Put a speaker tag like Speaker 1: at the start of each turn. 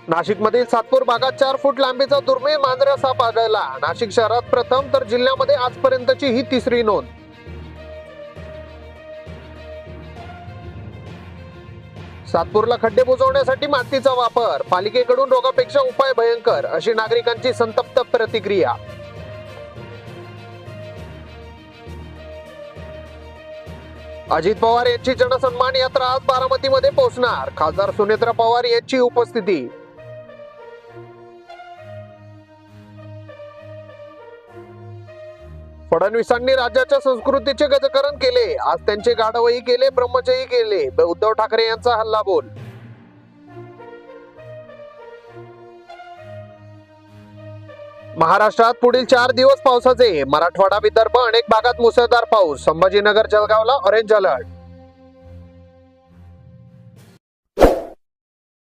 Speaker 1: नाशिकमधील सातपूर भागात 4 फूट लांबीचा दुर्मिळ मांजरा साप आढळला. नाशिक शहरात प्रथम तर जिल्ह्यामध्ये आजपर्यंतची ही तिसरी नोंद. सातपूरला खड्डे बुजवण्यासाठी मातीचा वापर, पालिकेकडून रोगापेक्षा उपाय भयंकर, अशी नागरिकांची संतप्त प्रतिक्रिया. अजित पवार यांची जनसन्मान यात्रा आज बारामतीमध्ये पोहोचणार. खासदार सुनेत्रा पवार यांची उपस्थिती. फडणवीसांनी राज्याच्या संस्कृतीचे गजकरण केले. आज त्यांचे गाढवही केले, ब्रह्मचर्यही केले. उद्धव ठाकरे यांचा हल्लाबोल. महाराष्ट्रात पुढील 4 दिवस पावसाचे. मराठवाडा, विदर्भ अनेक भागात मुसळधार पाऊस. संभाजीनगर, जळगावला ऑरेंज अलर्ट.